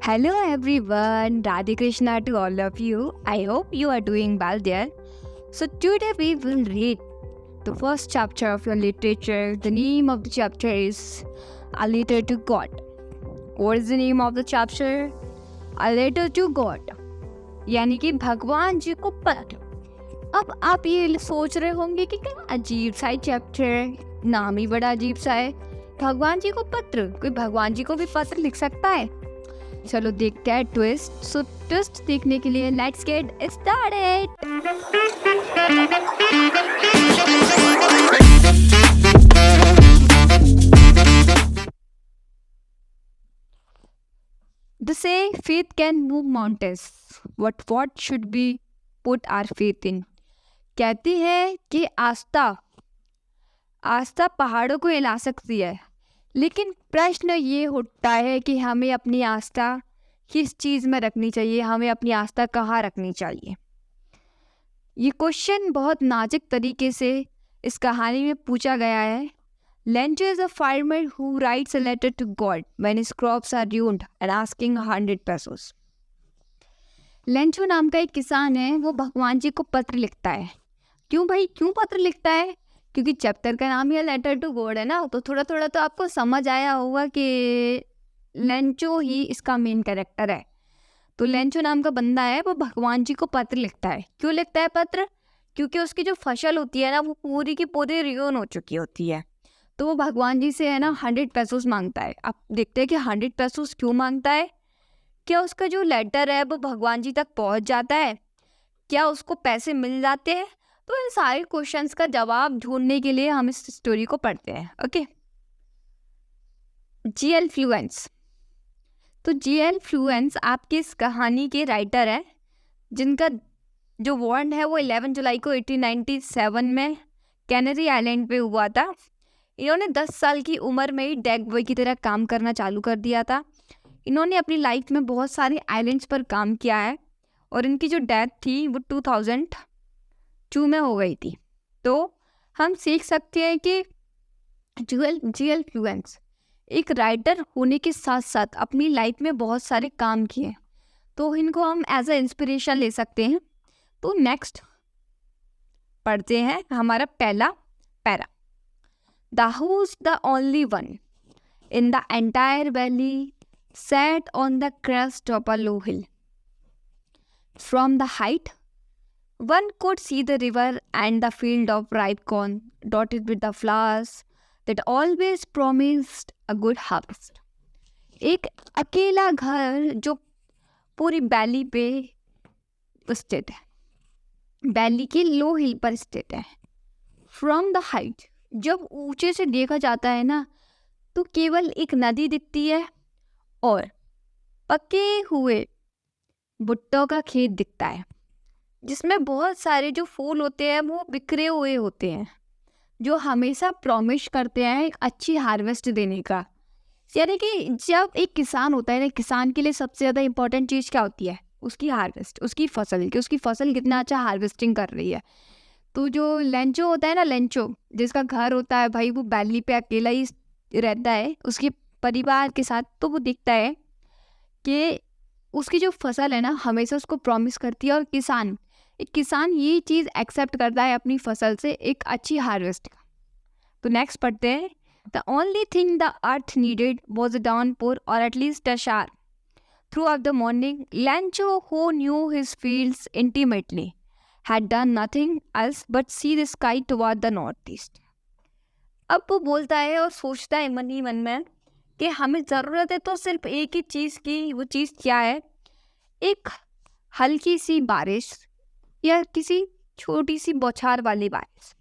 Hello everyone, Radhe Krishna to all of you. I hope you are doing well there. So today we will read the first chapter of your literature. The name of the chapter is A Letter to God. What is the name of the chapter? A Letter to God. यानी कि भगवान जी को पत्र. अब आप ये सोच रहे होंगे कि क्या अजीब सा चैप्टर है, नाम ही बड़ा अजीब सा है. भगवान जी को पत्र, कोई भगवान जी को भी पत्र लिख सकता है? चलो देखते हैं ट्विस्ट. सो ट्विस्ट देखने के लिए let's get started. They say faith can move mountains. What should we put our faith in? कहती है कि आस्था पहाड़ों को हिला सकती है, लेकिन प्रश्न ये उठता है कि हमें अपनी आस्था किस चीज़ में रखनी चाहिए, हमें अपनी आस्था कहाँ रखनी चाहिए. ये क्वेश्चन बहुत नाजुक तरीके से इस कहानी में पूछा गया है. Lencho is a farmer who writes a letter to God when his crops are ruined and asking 100 pesos. Lencho नाम का एक किसान है, वो भगवान जी को पत्र लिखता है. क्यों भाई, क्यों पत्र लिखता है? क्योंकि चैप्टर का नाम ही लेटर टू गॉड है ना, तो थोड़ा थोड़ा तो आपको समझ आया होगा कि लेंचो ही इसका मेन कैरेक्टर है. तो लेंचो नाम का बंदा है, वो भगवान जी को पत्र लिखता है. क्यों लिखता है पत्र? क्योंकि उसकी जो फसल होती है ना, वो पूरी की पूरी रियोन हो चुकी होती है. तो वो भगवान जी से है ना 100 पेसोस मांगता है. अब देखते हैं कि 100 पेसोस क्यों मांगता है. क्या उसका जो लेटर है वो भगवान जी तक पहुंच जाता है? क्या उसको पैसे मिल जाते हैं? तो इन सारे क्वेश्चंस का जवाब ढूंढने के लिए हम इस स्टोरी को पढ़ते हैं. Okay, GL. फ्लुएंस. तो जी.एल. फ्लुएंस आपकी इस कहानी के राइटर है, जिनका जो वॉर्न है वो 11 जुलाई को 1897 में कैनरी आइलैंड पे हुआ था. इन्होंने 10 साल की उम्र में ही डेक बॉय की तरह काम करना चालू कर दिया था. इन्होंने अपनी लाइफ में बहुत सारे आइलैंड्स पर काम किया है और इनकी जो डेथ थी वो 2002 में हो गई थी. तो हम सीख सकते हैं कि जी.एल. फ्लुएंस एक राइटर होने के साथ साथ अपनी लाइफ में बहुत सारे काम किए, तो इनको हम एज अ इंस्पिरेशन ले सकते हैं. तो नेक्स्ट पढ़ते हैं हमारा पहला para. The house the only one in the entire valley sat on the crest of a low hill. From the height, one could see the river and the field of ripe corn dotted with the flowers that always promised a good harvest. एक अकेला घर जो पूरी valley पे स्थित है, valley के लो हिल पर स्थित है. फ्रॉम द हाइट, जब ऊंचे से देखा जाता है ना, तो केवल एक नदी दिखती है और पके हुए भुट्टों का खेत दिखता है, जिसमें बहुत सारे जो फूल होते हैं वो बिखरे हुए होते हैं, जो हमेशा प्रॉमिस करते हैं एक अच्छी हार्वेस्ट देने का. यानी कि जब एक किसान होता है ना, किसान के लिए सबसे ज़्यादा इम्पोर्टेंट चीज़ क्या होती है? उसकी हार्वेस्ट, उसकी फसल, कि उसकी फसल कितना अच्छा हार्वेस्टिंग कर रही है. तो जो लेंचो होता है ना, लेंचो जिसका घर होता है भाई, वो वैली पे अकेला ही रहता है उसके परिवार के साथ. तो वो दिखता है कि उसकी जो फसल है ना हमेशा उसको प्रॉमिस करती है, और एक किसान ये चीज़ एक्सेप्ट करता है अपनी फसल से एक अच्छी हार्वेस्ट का. तो नेक्स्ट पढ़ते हैं. The only thing the earth needed was a downpour और एटलीस्ट अ शार through out the morning. Lencho who knew his fields intimately had done nothing else but see the sky toward the northeast. अब वो बोलता है और सोचता है मन ही मन में कि हमें ज़रूरत है तो सिर्फ एक ही चीज़ की. वो चीज़ क्या है? एक हल्की सी बारिश या किसी छोटी सी बौछार वाली बारिश,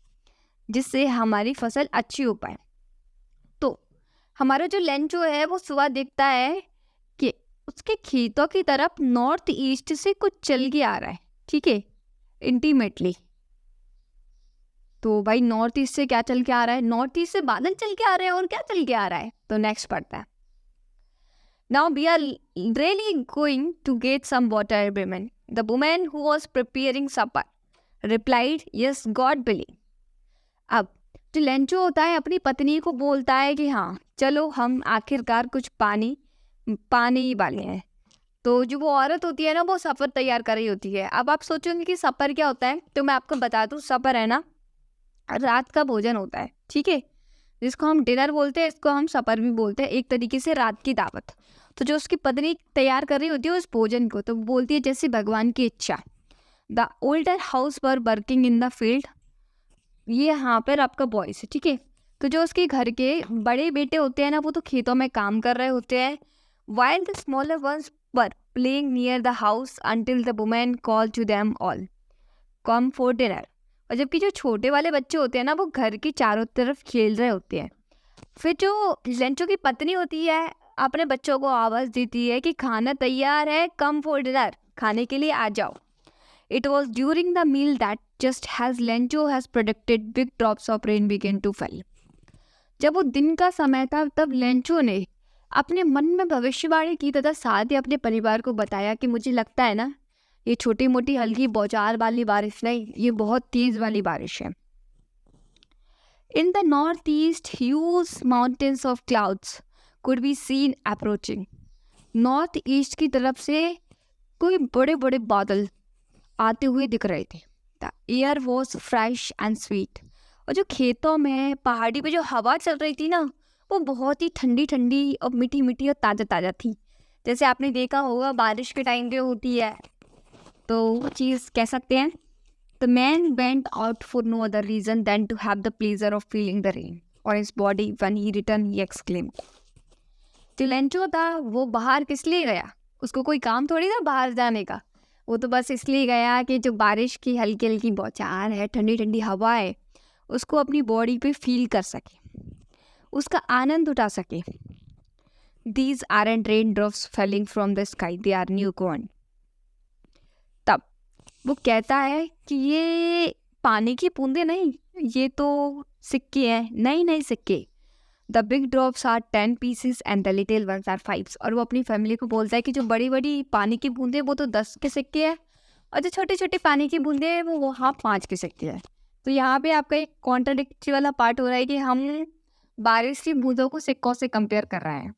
जिससे हमारी फसल अच्छी हो पाए. तो हमारा जो लेंचो है वो सुबह देखता है कि उसके खेतों की तरफ नॉर्थ ईस्ट से कुछ चल के आ रहा है. ठीक है, इंटीमेटली. तो भाई नॉर्थ ईस्ट से क्या चल के आ रहा है? नॉर्थ ईस्ट से बादल चल के आ रहे हैं, और क्या चल के आ रहा है? तो नेक्स्ट पढ़ता है. Now we are really going to get some water, women. The woman who was preparing supper replied, yes, God willing. अब जो लेंचो होता है अपनी पत्नी को बोलता है कि हाँ चलो हम आखिरकार कुछ पानी ही वाले हैं. तो जो वो औरत होती है ना, वो सफ़र तैयार कर रही होती है। अब आप सोचोगे कि सफ़र क्या होता है, तो मैं आपको बता दूँ, सफ़र है ना रात का भोजन होता है, ठीक है, जिसको हम डिनर बोलते हैं, इसको हम सफ़र भी बोलते हैं, एक तरीके से रात की दावत। तो जो उसकी पत्नी तैयार कर रही होती है उस भोजन को, तो वो बोलती है जैसे भगवान की इच्छा। The older house were working in the field, ये यहाँ पर आपका बॉयस है, ठीक है। तो जो उसके घर के बड़े बेटे होते हैं ना, वो तो खेतों में काम कर रहे होते हैं, while the smaller ones were playing near the house until the woman called to them all, come for dinner। और जबकि जो छोटे वाले बच्चे होते हैं ना, वो घर की चारों तरफ खेल रहे होते हैं। फिर जो लेंचो की पत्नी होती है, अपने बच्चों को आवाज़ देती है कि खाना तैयार है, कम फॉर डिनर, खाने के लिए आ जाओ। It was during the meal that just as Lencho has predicted, big drops of rain began to fall। जब वो दिन का समय था, तब लेंचो ने अपने मन में भविष्यवाणी की तथा साथ ही अपने परिवार को बताया कि मुझे लगता है ना, ये छोटी मोटी हल्की बौछार वाली बारिश नहीं, ये बहुत तेज वाली बारिश है। In the northeast, huge mountains of clouds could be seen approaching। North east की तरफ से कोई बड़े बड़े बादल आते हुए दिख रहे थे। The air was fresh and sweet. और जो खेतों में पहाड़ी पे जो हवा चल रही थी ना, वो बहुत ही ठंडी ठंडी और मीठी मीठी और ताज़ा ताज़ा थी। जैसे आपने देखा होगा बारिश के टाइम पे होती है, तो वो चीज़ कह सकते हैं। The man went out for no other reason than to have the pleasure of feeling the rain और his body when he return he exclaimed. जो लेंचो था, वो बाहर किस लिए गया? उसको कोई काम थोड़ी था बाहर जाने का। वो तो बस इसलिए गया कि जो बारिश की हल्की हल्की बौछार है, ठंडी ठंडी हवा है, उसको अपनी बॉडी पे फील कर सके, उसका आनंद उठा सके। These aren't raindrops falling from the sky, they are new corn। तब वो कहता है कि ये पानी की बूंदे नहीं, ये तो सिक्के हैं, नए नए सिक्के। The big drops are 10 pieces and the little ones are 5। और वो अपनी फैमिली को बोलता है कि जो बड़ी बड़ी पानी की बूंदे वो तो 10 के सिक्के हैं, और जो छोटे छोटे पानी की बूंदे हैं वो हाँ 5 के सिक्के हैं। तो यहाँ पे आपका एक कॉन्ट्राडिक्टरी वाला पार्ट हो रहा है कि हम बारिश की बूंदों को सिक्कों से कंपेयर कर रहे हैं।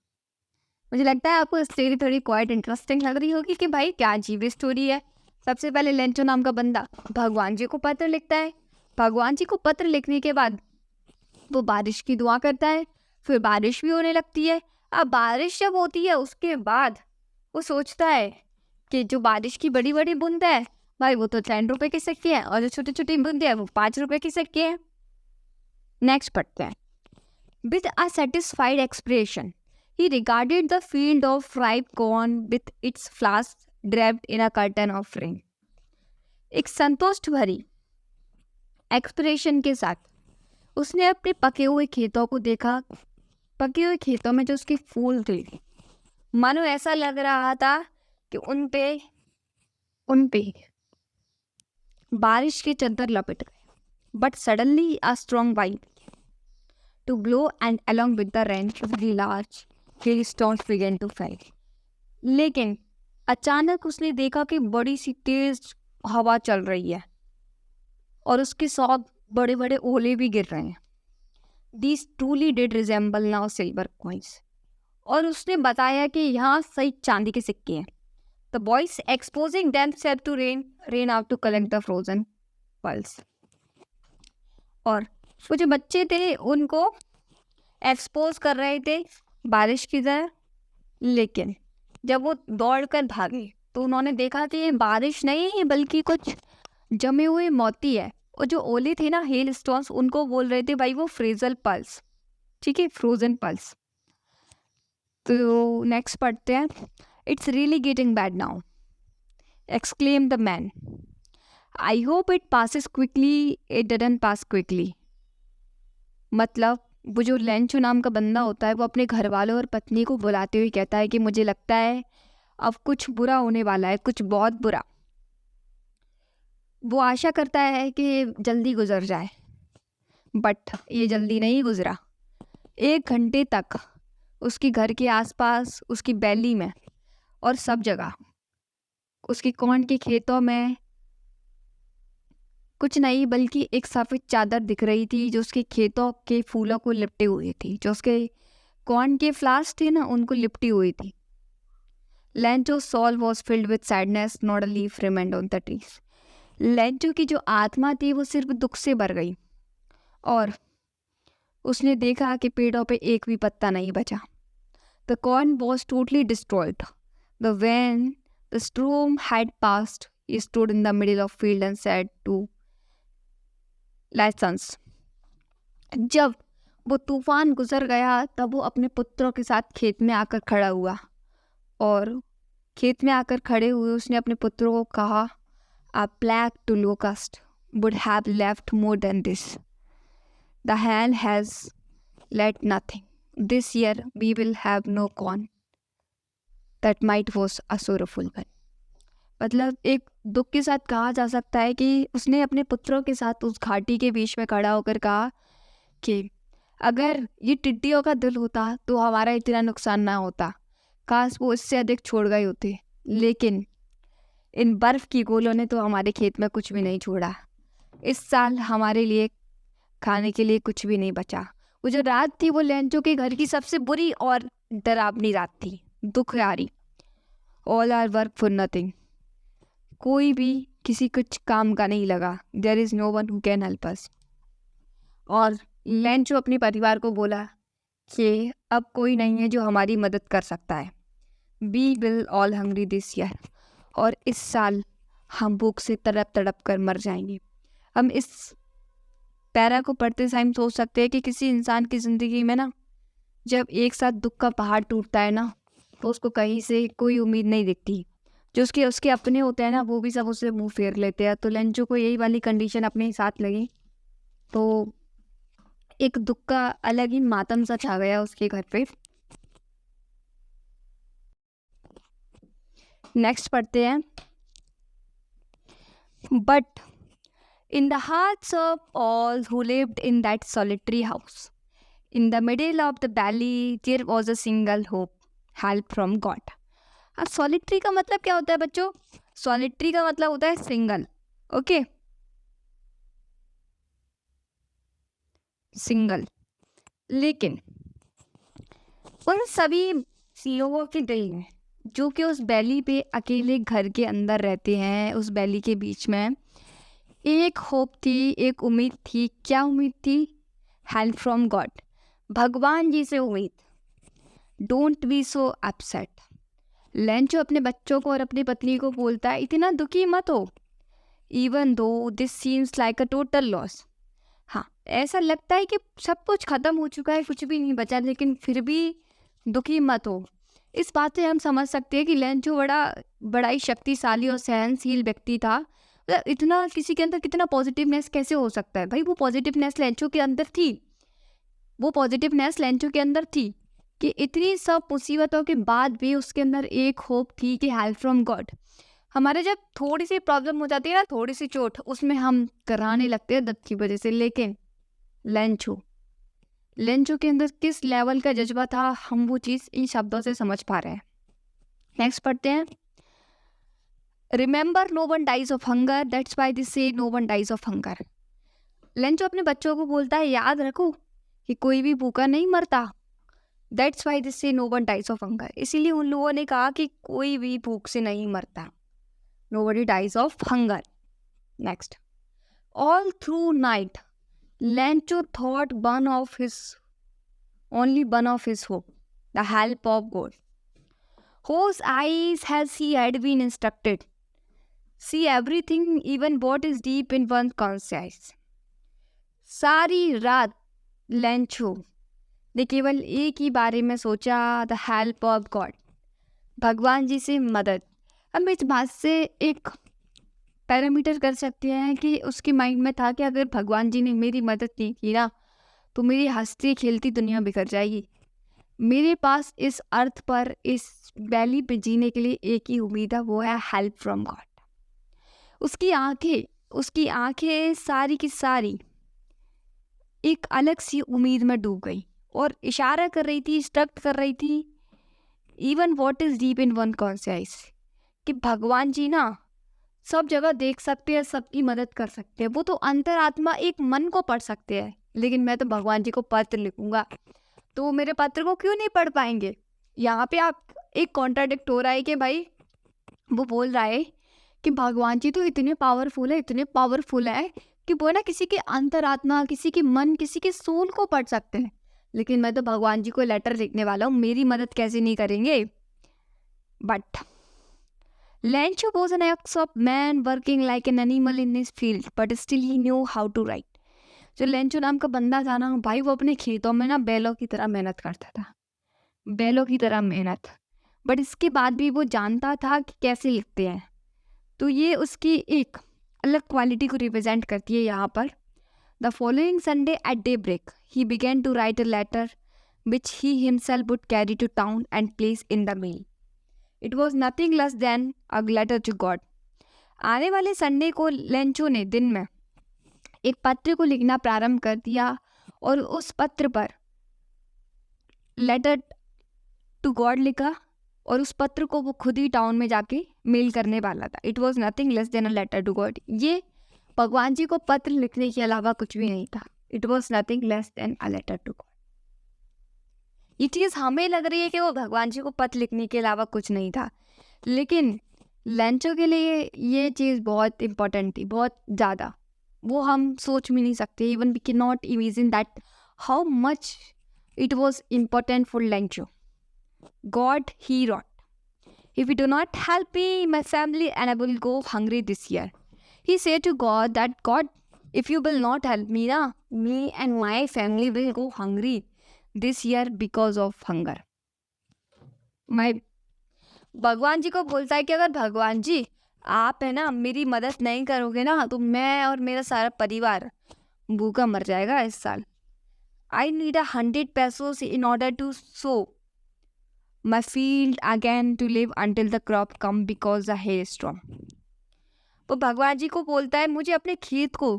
मुझे लगता है आपको स्टोरी थोड़ी क्वाइट इंटरेस्टिंग लग रही होगी कि भाई क्या अजीब स्टोरी है। सबसे पहले लेंचो नाम का बंदा भगवान जी को पत्र लिखता है, भगवान जी को पत्र लिखने के बाद वो बारिश की दुआ करता है, फिर बारिश भी होने लगती है। अब बारिश जब होती है उसके बाद वो सोचता है कि जो बारिश की बड़ी बड़ी बूंद है भाई, वो तो 10 रुपए के सिक्के हैं, और जो छोटी छोटी बूंदे हैं वो 5 रुपए के सिक्के हैं। नेक्स्ट पढ़ते हैं। With a satisfied expression he regarded the field of ripe corn with its flowers draped in a curtain of rain. एक संतुष्ट भरी एक्सप्रेशन के साथ उसने अपने पके हुए खेतों को देखा। पके हुए खेतों में जो उसके फूल थे, मानो ऐसा लग रहा था कि उन पे बारिश के चद्दर लपेट गए। But suddenly a strong wind to blow and along with the rain large hailstones began to fall। लेकिन अचानक उसने देखा कि बड़ी सी तेज हवा चल रही है और उसके साथ बड़े बड़े ओले भी गिर रहे हैं। These truly did resemble now silver coins। और उसने बताया कि यहाँ सही चांदी के सिक्के हैं। The boys exposing themselves to rain ran out to collect the frozen pearls। और वो जो बच्चे थे उनको एक्सपोज कर रहे थे बारिश की तरह, लेकिन जब वो दौड़कर भागे तो उन्होंने देखा कि ये बारिश नहीं है बल्कि कुछ जमे हुए मोती है। और जो ओले थे ना, हेल स्टोन्स, उनको बोल रहे थे भाई वो फ्रेजल पल्स, ठीक है, फ्रोजन पल्स। तो नेक्स्ट पढ़ते हैं। It's really getting bad now exclaim the man, I hope it passes quickly, it doesn't pass quickly. मतलब वो जो लेंचो नाम का बंदा होता है वो अपने घर वालों और पत्नी को बुलाते हुए कहता है कि मुझे लगता है अब कुछ बुरा होने वाला है, कुछ बहुत बुरा। वो आशा करता है कि जल्दी गुजर जाए, बट ये जल्दी नहीं गुजरा। 1 घंटे तक उसके घर के आसपास, उसकी बैली में और सब जगह, उसकी कॉर्न के खेतों में कुछ नहीं बल्कि एक सफ़ेद चादर दिख रही थी जो उसके खेतों के फूलों को लिपटे हुए थी, जो उसके कॉर्न के फ्लावर्स थे ना उनको लिपटी हुई थी। लेंचो's soul was filled with sadness, not a leaf remained on the trees. Lencho की जो आत्मा थी वो सिर्फ दुख से भर गई और उसने देखा कि पेड़ों पे एक भी पत्ता नहीं बचा. The corn was totally destroyed. When the storm had passed, he stood in the middle of field and said to lessons. जब वो तूफान गुजर गया तब वो अपने पुत्रों के साथ खेत में आकर खड़ा हुआ और खेत में आकर खड़े हुए उसने अपने पुत्रों को कहा, A plague to locust would have left more than this. The hand has let nothing. This year we will have no corn. That might was a sorrowful one. मतलब एक दुख के साथ कहा जा सकता है कि उसने अपने पुत्रों के साथ उस घाटी के बीच में खड़ा होकर कहा कि अगर ये टिड्डियों का दिल होता तो हमारा इतना नुकसान ना होता, काश वो इससे अधिक छोड़ गए होते, लेकिन इन बर्फ़ की गोलों ने तो हमारे खेत में कुछ भी नहीं छोड़ा. इस साल हमारे लिए खाने के लिए कुछ भी नहीं बचा. वो जो रात थी वो लेंचो के घर की सबसे बुरी और डरावनी रात थी, दुखहारी. All our work for nothing. कोई भी किसी कुछ काम का नहीं लगा. There is no one who can help us. और लेंचो अपने परिवार को बोला कि अब कोई नहीं है जो हमारी मदद कर सकता है. We will all hungry this year. और इस साल हम भूख से तड़प तड़प कर मर जाएंगे. हम इस पैरा को पढ़ते टाइम सोच सकते हैं कि किसी इंसान की ज़िंदगी में ना जब एक साथ दुख का पहाड़ टूटता है ना तो उसको कहीं से कोई उम्मीद नहीं दिखती. जो उसके अपने होते हैं ना वो भी सब उससे मुंह फेर लेते हैं. तो लेंचो को यही वाली कंडीशन अपने साथ लगी तो एक दुख का अलग ही मातम सा छा गया उसके घर पे. नेक्स्ट पढ़ते हैं. But in the hearts of all who lived in that solitary house, in the middle of the valley, there was a single hope, help from God. अब solitary का मतलब क्या होता है बच्चों? solitary का मतलब होता है सिंगल. Okay, single. लेकिन उन सभी लोगों के दिल में जो कि उस वैली पे अकेले घर के अंदर रहते हैं, उस वैली के बीच में एक होप थी, एक उम्मीद थी. क्या उम्मीद थी? हेल्प फ्रॉम गॉड, भगवान जी से उम्मीद. Don't be so upset. Lencho अपने बच्चों को और अपनी पत्नी को बोलता है, इतना दुखी मत हो. Even though this seems like a total loss. हाँ, ऐसा लगता है कि सब कुछ ख़त्म हो चुका है, कुछ भी नहीं बचा, लेकिन फिर भी दुखी मत हो. इस बात से हम समझ सकते हैं कि लेंचो बड़ा ही शक्तिशाली और सहनशील व्यक्ति था. इतना किसी के अंदर कितना पॉजिटिवनेस कैसे हो सकता है भाई? वो पॉजिटिवनेस लेंचो के अंदर थी. वो पॉजिटिवनेस लेंचो के अंदर थी कि इतनी सब मुसीबतों के बाद भी उसके अंदर एक होप थी कि हेल्प फ्रॉम गॉड. हमारे जब थोड़ी सी प्रॉब्लम हो जाती है ना, थोड़ी सी चोट, उसमें हम कराने लगते हैं दर्द की वजह से. लेकिन लेंचो के अंदर किस लेवल का जज्बा था, हम वो चीज़ इन शब्दों से समझ पा रहे हैं. नेक्स्ट पढ़ते हैं. Remember, no one dies of hunger. That's why they say no one dies of hunger. Lencho अपने बच्चों को बोलता है, याद रखो कि कोई भी भूखा नहीं मरता. That's why they say no one dies of hunger. इसीलिए उन लोगों ने कहा कि कोई भी भूख से नहीं मरता. Nobody dies of hunger. Next. All through night, Lencho thought only one of his hope, the help of God, whose eyes has he had been instructed. See everything, even what is deep in one's conscience. सारी रात Lencho ने केवल एक ही बारे में सोचा, the help of God, भगवान जी से मदद. हम इस बात से एक पैरामीटर कर सकते हैं कि उसके माइंड में था कि अगर भगवान जी ने मेरी मदद नहीं की ना तो मेरी हंसती खेलती दुनिया बिखर जाएगी. मेरे पास इस अर्थ पर, इस वैली पे जीने के लिए एक ही उम्मीद है, वो है हेल्प फ्रॉम गॉड. उसकी आंखें सारी की सारी एक अलग सी उम्मीद में डूब गई और इशारा कर रही थी, इंस्ट्रक्ट कर रही थी, even what is deep in one conscious, कि भगवान जी ना सब जगह देख सकते हैं, सबकी मदद कर सकते हैं. वो तो अंतरात्मा एक मन को पढ़ सकते हैं, लेकिन मैं तो भगवान जी को पत्र लिखूंगा तो वो मेरे पत्र को क्यों नहीं पढ़ पाएंगे? यहाँ पे आप एक कॉन्ट्राडिक्ट हो रहा है कि भाई वो बोल रहा है कि भगवान जी तो इतने पावरफुल है कि वो ना किसी के अंतरात्मा, किसी के मन, किसी के सोल को पढ़ सकते हैं, लेकिन मैं तो भगवान जी को लेटर लिखने वाला हूँ, मेरी मदद कैसे नहीं करेंगे। But Lencho was an ex-op man working like an animal in his field, but still he knew how to write. जो लेंचो नाम का बंदा था ना भाई, वो अपने खेतों में ना बैलों की तरह मेहनत करता था, बैलों की तरह मेहनत, बट इसके बाद भी वो जानता था कि कैसे लिखते हैं। तो ये उसकी एक अलग क्वालिटी को रिप्रेजेंट करती है यहाँ पर। The following Sunday at day break he began to write a letter which he himself would carry to town and place in the mail. It was nothing less than a letter to God. आने वाले Sunday को Lencho ने दिन में एक पत्र को लिखना प्रारंभ कर दिया और उस पत्र पर लेटर टू गॉड लिखा और उस पत्र को वो खुद ही टाउन में जाके मेल करने वाला था। It was nothing less than a letter to God. ये भगवान जी को पत्र लिखने के अलावा कुछ भी नहीं था। It was nothing less than a letter to God. ये चीज़ हमें लग रही है कि वो भगवान जी को पत्र लिखने के अलावा कुछ नहीं था, लेकिन लेंचो के लिए ये चीज़ बहुत इम्पोर्टेंट थी, बहुत ज़्यादा। वो हम सोच भी नहीं सकते। Even we can not imagine that how much it was important for Lencho. God, he wrote, if you do not help me, my family and I will go hungry this year. He said to God that, God, if you will not help me, na, me and my family will go hungry this year because of hunger. मैं भगवान जी को बोलता है कि अगर भगवान जी आप है ना मेरी मदद नहीं करोगे ना तो मैं और मेरा सारा परिवार भूखा मर जाएगा इस साल। I need 100 pesos in order to sow my field again to live until the crop come because the hailstorm. वो भगवान जी को बोलता है मुझे अपने खेत को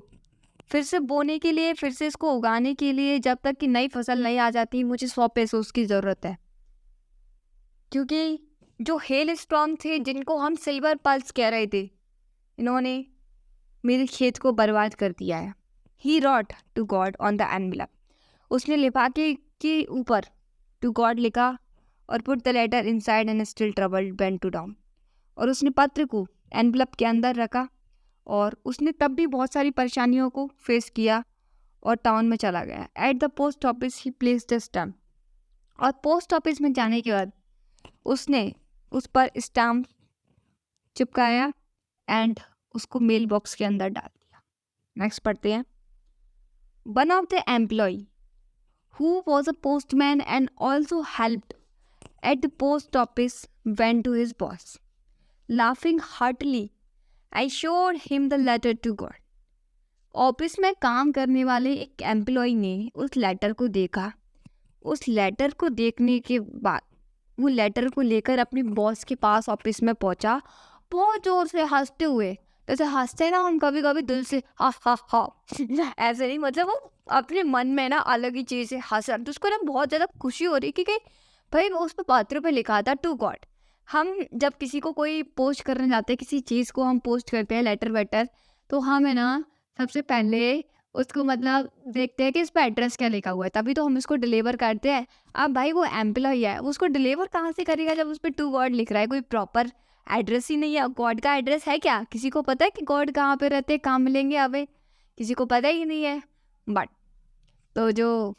फिर से बोने के लिए, फिर से इसको उगाने के लिए, जब तक कि नई फसल नहीं आ जाती, मुझे 100 पेसोस की ज़रूरत है। क्योंकि जो हेल स्टॉर्म थे जिनको हम सिल्वर पल्स कह रहे थे, इन्होंने मेरे खेत को बर्बाद कर दिया है। He wrote to God on the envelope. उसने लिफाफे के ऊपर टू गॉड लिखा और put the letter inside and still troubled went to town. और उसने पत्र को एनवेलप के अंदर रखा और उसने तब भी बहुत सारी परेशानियों को फेस किया और टाउन में चला गया। At the post office he placed the stamp. और पोस्ट ऑफिस में जाने के बाद उसने उस पर स्टैम्प चिपकाया एंड उसको मेल बॉक्स के अंदर डाल दिया। नेक्स्ट पढ़ते हैं। One of the employee who was a postman and also helped at the post office went to his boss. Laughing heartily, I showed him the letter to God. Office में काम करने वाले एक एम्प्लॉय ने उस letter को देखा। उस लेटर को देखने के बाद वो लेटर को लेकर अपने बॉस के पास ऑफिस में पहुंचा, बहुत जोर से हंसते हुए। जैसे हंसते ना हम कभी कभी दिल से हा हा हा ऐसे नहीं, मतलब वो अपने मन में ना अलग ही चीज़ से हंस रहा। तो उसको ना बहुत ज़्यादा खुशी हो रही क्योंकि भाई वो उस पर पत्र पे लिखा था टू गॉड। हम जब किसी को कोई पोस्ट करने जाते हैं, किसी चीज़ को हम पोस्ट करते हैं लेटर वेटर, तो हम है ना सबसे पहले उसको मतलब देखते हैं कि इस पर एड्रेस क्या लिखा हुआ है, तभी तो हम इसको डिलीवर करते हैं। अब भाई वो एम्प्लॉय है, उसको डिलीवर कहाँ से करेगा जब उस पर टू गॉड लिख रहा है? कोई प्रॉपर एड्रेस ही नहीं है। गॉड का एड्रेस है क्या? किसी को पता है कि गॉड कहाँ पे रहते हैं, कहाँ मिलेंगे? अबे किसी को पता ही नहीं है। बट तो जो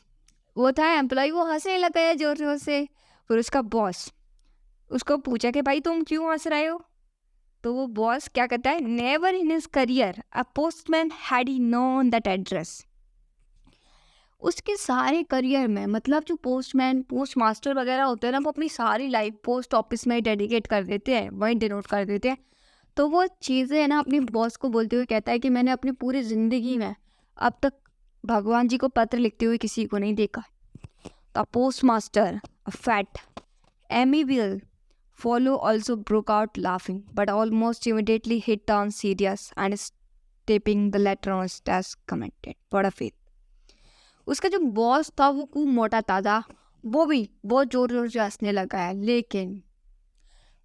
वो था एम्प्लॉय, वो हंसने लगा है जोर जोर से। फिर उसका बॉस उसको पूछा कि भाई तुम क्यों हंस रहे हो? तो वो बॉस क्या कहता है, never in his career a postman had he known that address. उसके सारे करियर में, मतलब जो पोस्टमैन पोस्ट मास्टर वगैरह होते हैं ना, वो अपनी सारी लाइफ पोस्ट ऑफिस में डेडिकेट कर देते हैं, वहीं डिनोट कर देते हैं। तो वो चीज़ें है ना अपने बॉस को बोलते हुए कहता है कि मैंने अपनी पूरी ज़िंदगी में अब तक भगवान जी को पत्र लिखते हुए किसी को नहीं देखा। The post master a fat amiable follow also broke out laughing, but almost immediately hit on serious and stepping the letter on his desk commented, "What a faith!" उसका जो बॉस था वो खूब मोटा ताजा, वो भी बहुत जोर जोर से हंसने लगा है, लेकिन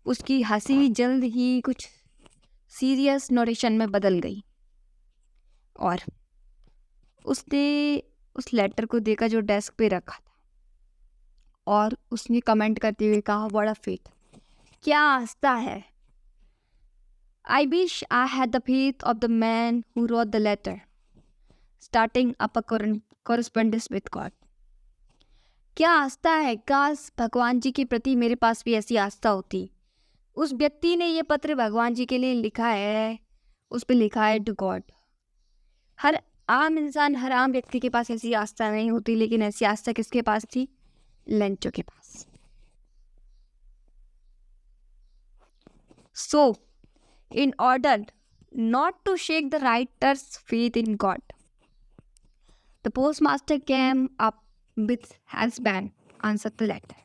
उसकी हंसी जल्द ही कुछ सीरियस नोटेशन में बदल गई और उसने उस लेटर को देखा जो डेस्क पे रखा था और उसने कमेंट करते हुए कहा, व्हाट अ फेट, क्या आस्था है। I wish I had the faith of the man who wrote the letter starting up a correspondence with God। क्या आस्था है, काश भगवान जी के प्रति मेरे पास भी ऐसी आस्था होती। उस व्यक्ति ने ये पत्र भगवान जी के लिए लिखा है, उस पर लिखा है टू गॉड। हर आम इंसान, हर आम व्यक्ति के पास ऐसी आस्था नहीं होती, लेकिन ऐसी आस्था किसके पास थी? लेंचो के पास। सो in order not to shake the writer's faith in God, the postmaster came up with his band answer the letter।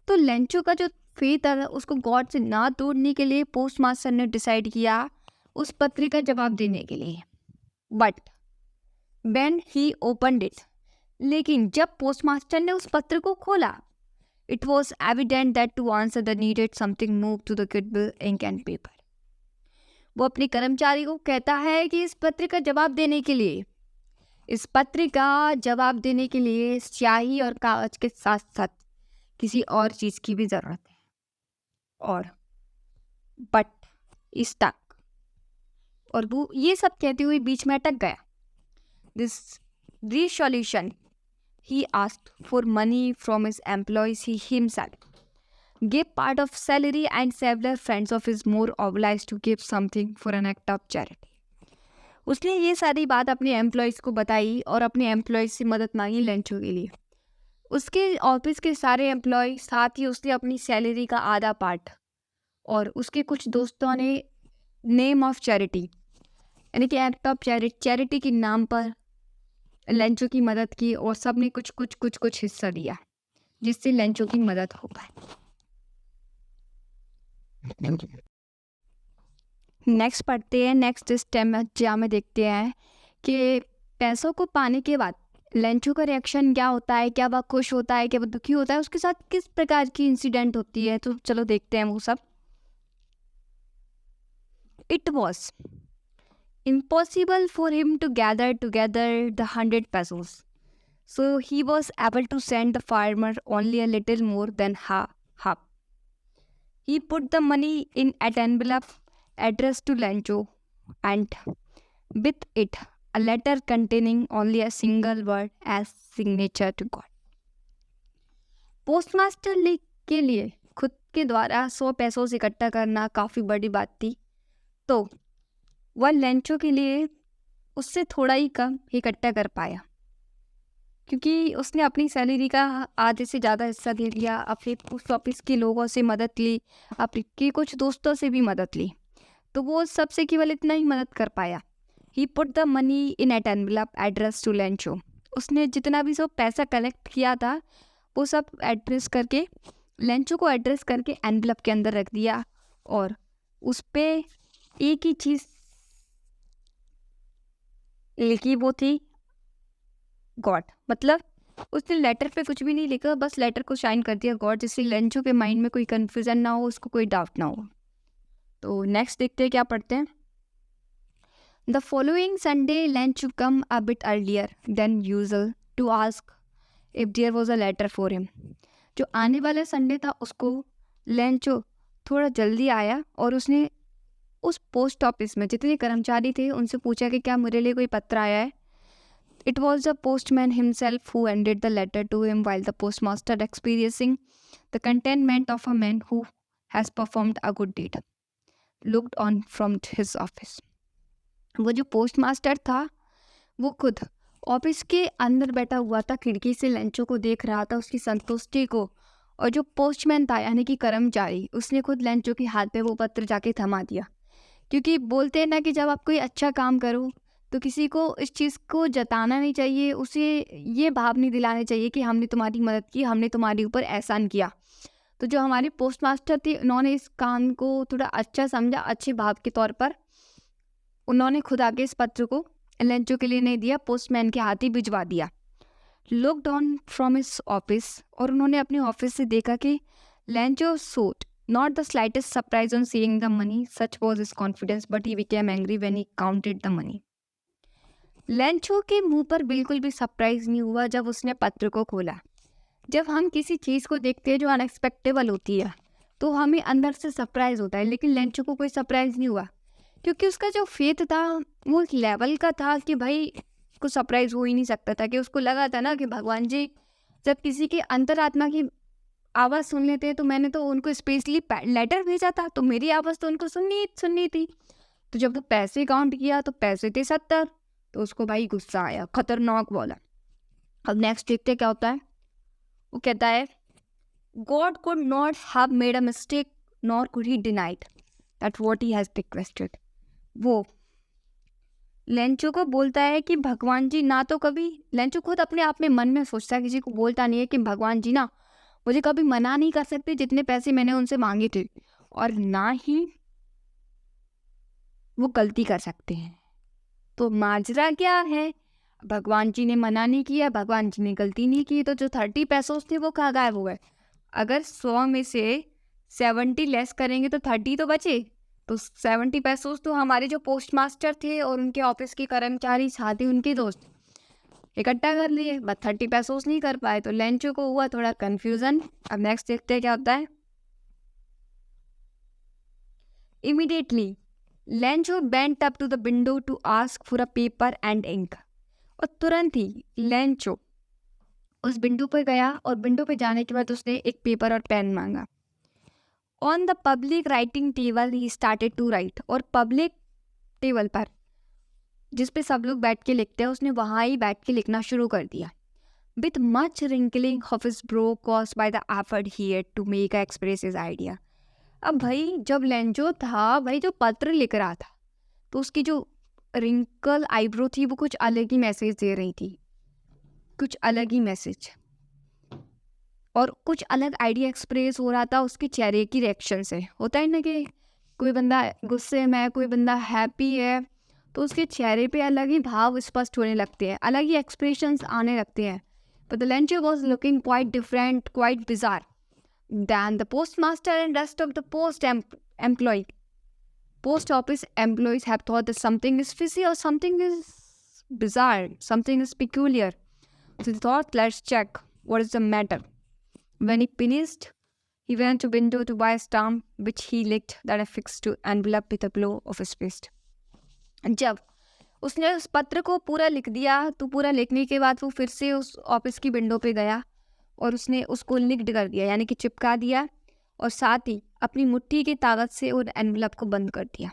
तो लेंचो का जो फेथ है उसको गॉड से ना तोड़ने के लिए पोस्टमास्टर ने डिसाइड किया उस पत्र का जवाब देने के लिए। But when he opened it, लेकिन जब पोस्टमास्टर ने उस पत्र को खोला, it was evident that to answer the needed something moved to the goodwill ink and paper। वो अपने कर्मचारी को कहता है कि इस पत्र का जवाब देने के लिए, इस पत्र का जवाब देने के लिए स्याही और कागज के साथ साथ किसी और चीज की भी जरूरत है। और बट इस तक, और वो ये सब कहते हुए बीच में अटक गया। This resolution he asked for money from his employees, he himself gave part of salary and several friends of his more obliged to give something for an act of charity। उसने ये सारी बात अपने एम्प्लॉयज़ को बताई और अपने employees से मदद मांगी लेंचो के लिए। उसके ऑफिस के सारे एम्प्लॉय, साथ ही उसने अपनी सैलरी का आधा पार्ट और उसके कुछ दोस्तों ने नेम ऑफ चैरिटी यानी कि एक्ट ऑफ चैरिटी के नाम पर लेंचो की मदद की और सब ने कुछ कुछ कुछ कुछ हिस्सा दिया जिससे लेंचो की मदद हो पाए। नेक्स्ट पढ़ते हैं, नेक्स्ट स्टेम में देखते हैं कि पैसों को पाने के बाद लेंचो का रिएक्शन क्या होता है, क्या वह खुश होता है, क्या वह दुखी होता है, उसके साथ किस प्रकार की इंसिडेंट होती है। तो चलो देखते हैं वो सब। It was impossible for him to gather together the 100 pesos, so he was able to send the farmer only a little more than half. He put the money in an envelope addressed to Lencho and with it a letter containing only a single word as signature to God। Postmaster के लिए खुद के द्वारा 100 पैसों से इकट्ठा करना काफ़ी बड़ी बात थी, तो वह लेंचो के लिए उससे थोड़ा ही कम इकट्ठा कर पाया क्योंकि उसने अपनी सैलरी का आधे से ज़्यादा हिस्सा दे दिया, अपने पोस्ट ऑफिस के लोगों से मदद ली, अपने कुछ दोस्तों से भी मदद ली, तो वो सबसे केवल इतना ही मदद कर पाया। He put the money in at envelope address to Lencho. उसने जितना भी सब पैसा कलेक्ट किया था वो सब एड्रेस करके लेंचो को एड्रेस करके एनवेलप के अंदर रख दिया और उस पर एक ही चीज़ लिखी, वो थी गॉड। मतलब उसने लेटर पे कुछ भी नहीं लिखा, बस लेटर को साइन कर दिया गॉड, जिससे लेंचो के माइंड में कोई कन्फ्यूजन ना हो, उसको कोई डाउट ना हो। तो नेक्स्ट देखते हैं क्या पढ़ते हैं। The following Sunday Lencho come a bit earlier than usual to ask if there was a letter for him. जो आने वाला संडे था उसको लेंचो थोड़ा जल्दी आया और उसने उस पोस्ट ऑफिस में जितने कर्मचारी थे उनसे पूछा कि क्या मेरे लिए कोई पत्र आया है। It was the postman himself who handed the letter to him while the postmaster experiencing the contentment of a man who has performed a good deed looked on from his office. वो जो postmaster था वो खुद office के अंदर बैठा हुआ था, खिड़की से लेंचो को देख रहा था, उसकी संतुष्टि को। और जो पोस्टमैन था यानी कि कर्मचारी, उसने खुद लेंचो के हाथ पे वो पत्र जाके थमा दिया। क्योंकि बोलते हैं ना कि जब आप कोई अच्छा काम करो तो किसी को इस चीज़ को जताना नहीं चाहिए, उसे ये भाव नहीं दिलाना चाहिए कि हमने तुम्हारी मदद की, हमने तुम्हारे ऊपर एहसान किया। तो जो हमारे पोस्टमास्टर थे उन्होंने इस काम को थोड़ा अच्छा समझा, अच्छे भाव के तौर पर उन्होंने खुद आके इस पत्र को लेंचो के लिए नहीं दिया, पोस्टमैन के हाथ ही भिजवा दिया। Looked on from his office, और उन्होंने अपने ऑफिस से देखा कि Lencho showed not the slightest surprise on seeing the money, such was his confidence, but he became angry when he counted the money। Lencho के मुंह पर बिल्कुल भी सरप्राइज नहीं हुआ जब उसने पत्र को खोला, जब हम किसी चीज़ को देखते हैं जो अनएक्सपेक्टेबल होती है तो हमें अंदर से सरप्राइज होता है, लेकिन लेंचो को कोई सरप्राइज नहीं हुआ क्योंकि उसका जो फेथ था वो एक लेवल का था कि भाई उसको सरप्राइज हो ही नहीं सकता था। कि उसको लगा था ना कि भगवान जी जब किसी की अंतरात्मा की आवाज़ सुन लेते हैं तो मैंने तो उनको स्पेशली लेटर भेजा था तो मेरी आवाज़ तो उनको सुननी थी। तो जब वो पैसे काउंट किया तो पैसे थे 70। तो उसको भाई गुस्सा आया, खतरनाक बोला। अब नेक्स्ट देखते क्या होता है। वो कहता है God could not have made a mistake nor could he denied that what he has requested। वो लेंचो को बोलता है कि भगवान जी ना तो कभी, लेंचो खुद अपने आप में मन में सोचता है, किसी को बोलता नहीं है कि भगवान जी ना मुझे कभी मना नहीं कर सकते जितने पैसे मैंने उनसे मांगे थे, और ना ही वो गलती कर सकते हैं। तो माजरा क्या है, भगवान जी ने मना नहीं किया, भगवान जी ने गलती नहीं की, तो जो 30 पैसों थे वो कहाँ गायब हो गए। अगर 100 में से 70 लेस करेंगे तो 30 तो बचे। तो 70 पैसों तो हमारे जो पोस्ट मास्टर थे और उनके ऑफिस के कर्मचारी साथी उनके दोस्त इकट्ठा कर लिए, बस 30 पैसों नहीं कर पाए। तो लेंचो को हुआ थोड़ा कंफ्यूजन। अब नेक्स्ट देखते हैं क्या होता है। Immediately Lencho went up to the window to ask for a paper and ink. और तुरंत ही लेंचो उस विंडो पे गया और विंडो पे जाने के बाद उसने एक पेपर और पेन मांगा। On the public writing table he started to write. और पब्लिक टेबल पर जिस पे सब लोग बैठ के लिखते हैं उसने वहाँ ही बैठ के लिखना शुरू कर दिया। With much wrinkling of his brow caused by the effort he had to make express his idea. अब भाई जब लेंचो था भाई जो पत्र लिख रहा था तो उसकी जो रिंकल आईब्रो थी वो कुछ अलग ही मैसेज दे रही थी, कुछ अलग ही मैसेज, और कुछ अलग आइडिया एक्सप्रेस हो रहा था उसके चेहरे की रिएक्शन से। होता है ना कि कोई बंदा गुस्से में है, कोई बंदा हैप्पी है, तो उसके चेहरे पे अलग ही भाव स्पष्ट होने लगते हैं, अलग ही एक्सप्रेशंस आने लगते हैं। But the Lencho was looking quite different, quite bizarre than the post master and rest of the employee. Post office employees have thought that something is fishy or something is bizarre, something is peculiar. So they thought, let's check what is the matter. When he finished, he went to window to buy a stamp, which he licked, then affixed to envelope with a blow of his fist. जब उसने उस पत्र को पूरा लिख दिया तो पूरा लिखने के बाद वो फिर से उस ऑफिस की विंडो पे गया और उसने उसको लिक्ड कर दिया, यानी कि चिपका दिया, और साथ ही अपनी मुट्ठी की ताकत से उन एनवलप को बंद कर दिया।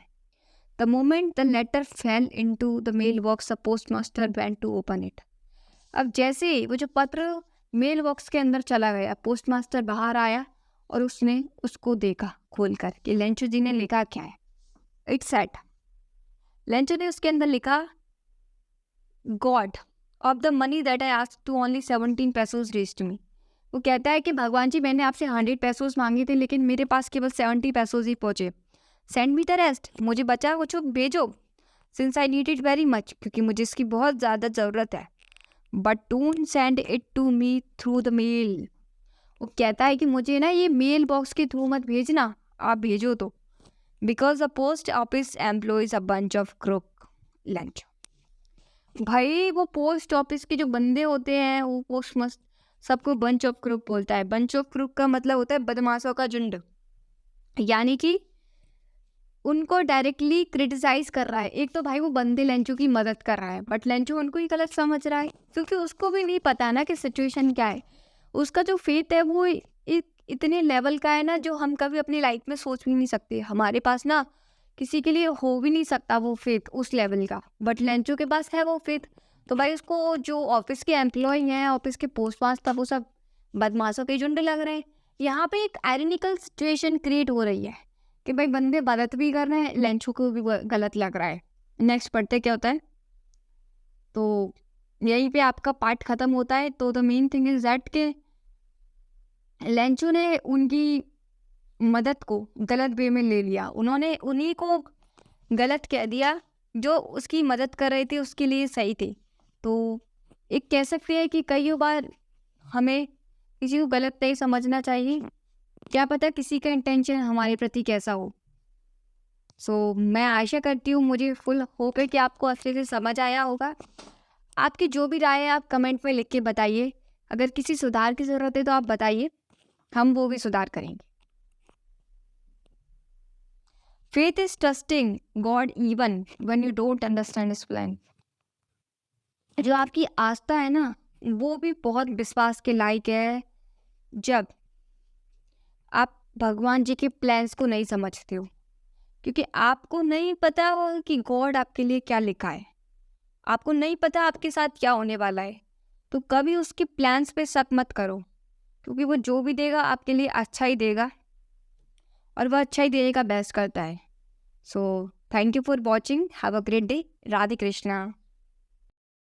The moment the letter fell into the mail box the post master went to open it. अब जैसे वो जो पत्र मेल बॉक्स के अंदर चला गया, पोस्ट मास्टर बाहर आया और उसने उसको देखा खोल कर कि लेंचो जी ने लिखा क्या है। इट सेड, लेंचो ने उसके अंदर लिखा, God of the money that I asked to only 17 pesos reached me. वो कहता है कि भगवान जी मैंने आपसे 100 पैसोज मांगे थे लेकिन मेरे पास केवल 70 पैसोज ही पहुँचे। सेंड मी द रेस्ट, मुझे बचा कुछ भेजो। Since I need it very much, क्योंकि मुझे इसकी बहुत ज़्यादा ज़रूरत है। But don't send it to me through the mail. वो कहता है कि मुझे ना ये मेल बॉक्स के थ्रू मत भेजना, आप भेजो तो, because the post office employees a bunch of crook lunch. भाई वो पोस्ट ऑफिस के जो बंदे होते हैं वो पोस्ट मस्त सबको बंच ऑफ क्रूक बोलता है। बंच ऑफ क्रूक का मतलब होता है बदमाशों का झुंड, यानी कि उनको डायरेक्टली क्रिटिसाइज कर रहा है। एक तो भाई वो बंदे लेंचो की मदद कर रहा है बट लेंचो उनको ही गलत समझ रहा है क्योंकि उसको भी नहीं पता ना कि सिचुएशन क्या है। उसका जो फेथ है वो इतने लेवल का है ना जो हम कभी अपनी लाइफ में सोच भी नहीं सकते। हमारे पास ना किसी के लिए हो भी नहीं सकता वो फेथ उस लेवल का, बट लेंचो के पास है वो फेथ। तो भाई उसको जो ऑफिस के एम्प्लॉय हैं, ऑफिस के पोस्ट मास्टर, वो सब बदमाशों के झुंड लग रहे हैं। यहाँ पे एक आयरनिकल सिचुएशन क्रिएट हो रही है कि भाई बंदे मदद भी कर रहे हैं, लेंचो को भी गलत लग रहा है। नेक्स्ट पढ़ते क्या होता है, तो यहीं पे आपका पार्ट खत्म होता है। तो the main thing is that के लेंचो ने उनकी मदद को गलत वे में ले लिया, उन्होंने उन्हीं को गलत कह दिया जो उसकी मदद कर रहे थे उसके लिए सही थे। तो एक कह सकते हैं कि कई बार हमें किसी को गलत नहीं समझना चाहिए, क्या पता किसी का इंटेंशन हमारे प्रति कैसा हो। सो मैं आशा करती हूँ, मुझे फुल होप है कि आपको अच्छे से समझ आया होगा। आपकी जो भी राय है आप कमेंट में लिख के बताइए। अगर किसी सुधार की ज़रूरत है तो आप बताइए, हम वो भी सुधार करेंगे। Faith is trusting God even when you don't understand his plan. जो आपकी आस्था है ना, वो भी बहुत विश्वास के लायक है जब आप भगवान जी के प्लान्स को नहीं समझते हो, क्योंकि आपको नहीं पता हो कि गॉड आपके लिए क्या लिखा है, आपको नहीं पता आपके साथ क्या होने वाला है। तो कभी उसके प्लान्स पे शक मत करो, क्योंकि वो जो भी देगा आपके लिए अच्छा ही देगा, और वह अच्छा ही देने का बेस्ट करता है। So thank you for watching, have a great day. Radhe Krishna.